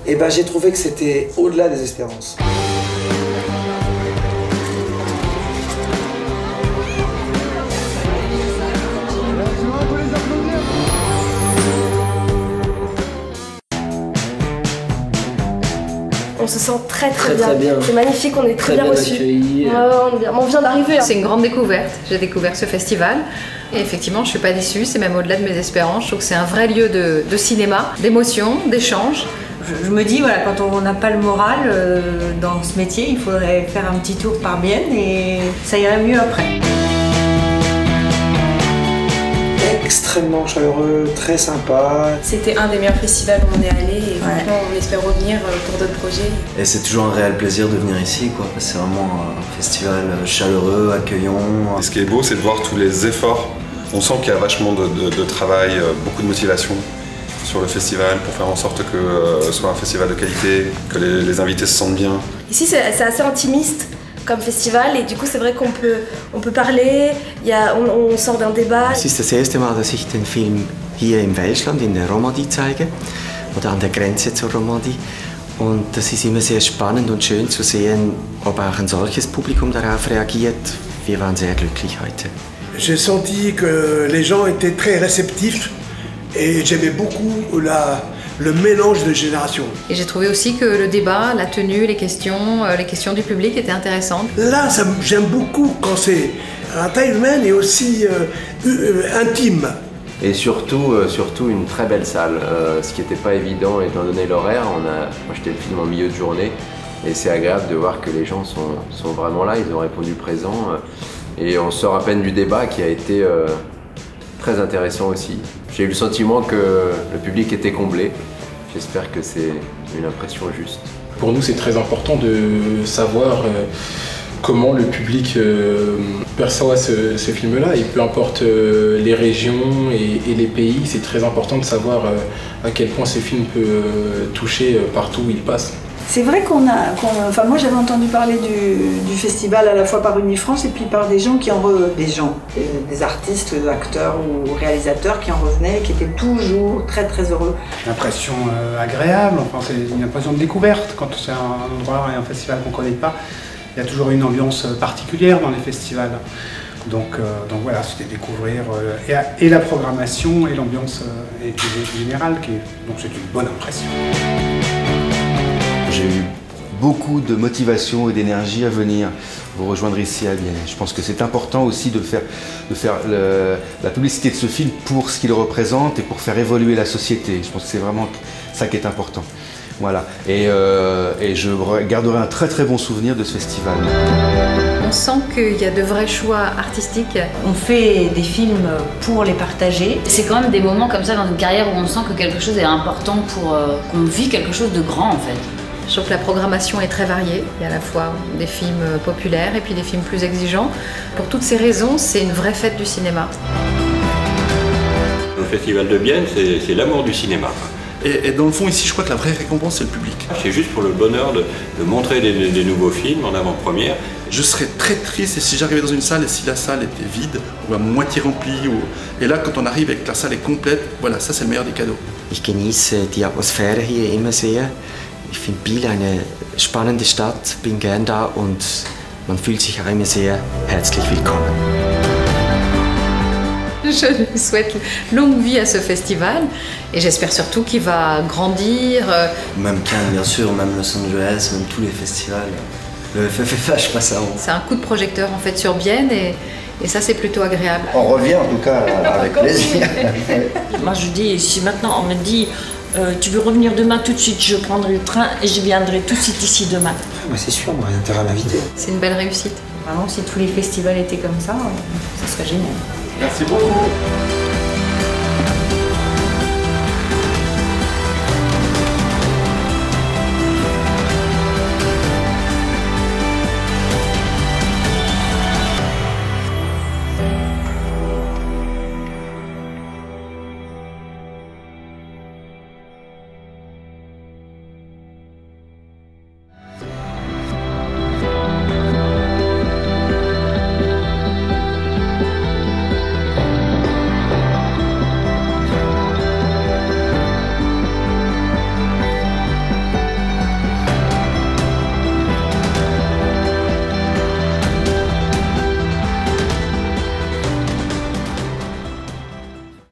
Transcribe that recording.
et ben j'ai trouvé que c'était au-delà des espérances. On se sent très bien. C'est magnifique, on est très bien reçus. On vient d'arriver. C'est une grande découverte. J'ai découvert ce festival et effectivement je suis pas déçue, c'est même au-delà de mes espérances. Je trouve que c'est un vrai lieu de cinéma, d'émotion, d'échange. Je me dis, voilà, quand on n'a pas le moral dans ce métier, il faudrait faire un petit tour par Bienne et ça irait mieux après. Extrêmement chaleureux, très sympa. C'était un des meilleurs festivals où on est allé et franchement on espère revenir pour d'autres projets. Et c'est toujours un réel plaisir de venir ici, quoi. C'est vraiment un festival chaleureux, accueillant. Et ce qui est beau, c'est de voir tous les efforts. On sent qu'il y a vachement de travail, beaucoup de motivation sur le festival pour faire en sorte que ce soit un festival de qualité, que les invités se sentent bien. Ici c'est assez intimiste comme festival et du coup c'est vrai qu'on peut parler, on sort d'un débat. Es ist das erste Mal, dass ich den Film hier im Welschland in der Romandie zeige oder an der Grenze zur Romandie. Und das ist immer sehr spannend und schön zu sehen, ob auch ein solches Publikum darauf reagiert. Wir waren sehr glücklich heute. J'ai senti que les gens étaient très réceptifs et j'aimais beaucoup le mélange de générations. Et j'ai trouvé aussi que le débat, la tenue, les questions du public étaient intéressantes. Là, j'aime beaucoup quand c'est à taille humaine et aussi intime. Et surtout une très belle salle, ce qui n'était pas évident étant donné l'horaire. Moi j'étais le film en milieu de journée et c'est agréable de voir que les gens sont vraiment là, ils ont répondu présent et on sort à peine du débat qui a été très intéressant aussi. J'ai eu le sentiment que le public était comblé. J'espère que c'est une impression juste. Pour nous, c'est très important de savoir comment le public perçoit ce film-là. Et peu importe les régions et les pays, c'est très important de savoir à quel point ce film peut toucher partout où il passe. C'est vrai enfin moi j'avais entendu parler du festival à la fois par Unifrance et puis par des gens des artistes, acteurs ou réalisateurs qui en revenaient, qui étaient toujours très heureux. Une impression agréable, enfin c'est une impression de découverte quand c'est un endroit et un festival qu'on ne connaît pas. Il y a toujours une ambiance particulière dans les festivals. Donc voilà, c'était découvrir et la programmation et l'ambiance générale, donc c'est une bonne impression. J'ai eu beaucoup de motivation et d'énergie à venir vous rejoindre ici à Bienne. Je pense que c'est important aussi de faire la publicité de ce film pour ce qu'il représente et pour faire évoluer la société. Je pense que c'est vraiment ça qui est important. Voilà. Et je garderai un très bon souvenir de ce festival. On sent qu'il y a de vrais choix artistiques. On fait des films pour les partager. C'est quand même des moments comme ça dans une carrière où on sent que quelque chose est important pour qu'on vit quelque chose de grand en fait. Je trouve que la programmation est très variée. Il y a à la fois des films populaires et puis des films plus exigeants. Pour toutes ces raisons, c'est une vraie fête du cinéma. Le Festival de Bienne, c'est l'amour du cinéma. Et dans le fond, ici, je crois que la vraie récompense, c'est le public. C'est juste pour le bonheur de montrer des nouveaux films en avant-première. Je serais très triste si j'arrivais dans une salle et si la salle était vide ou à moitié remplie. Et là, quand on arrive et que la salle est complète, voilà, ça c'est le meilleur des cadeaux. Ich genieße die Atmosphäre hier immer sehr. Ich finde Biel eine spannende Stadt, bin gern da und man fühlt sich auch immer sehr herzlich willkommen. Je lui souhaite longue vie à ce festival et j'espère surtout qu'il va grandir. Même Cannes, bien sûr, même Los Angeles, même tous les festivals. Le FFFH passe avant. C'est un coup de projecteur en fait sur Bienne et ça c'est plutôt agréable. On revient en tout cas avec plaisir. Moi je dis, si maintenant on me dit tu veux revenir demain tout de suite, je prendrai le train et je viendrai tout de suite ici demain. C'est sûr, moi j'ai intérêt à m'inviter. C'est une belle réussite. Vraiment, si tous les festivals étaient comme ça serait génial. Merci beaucoup.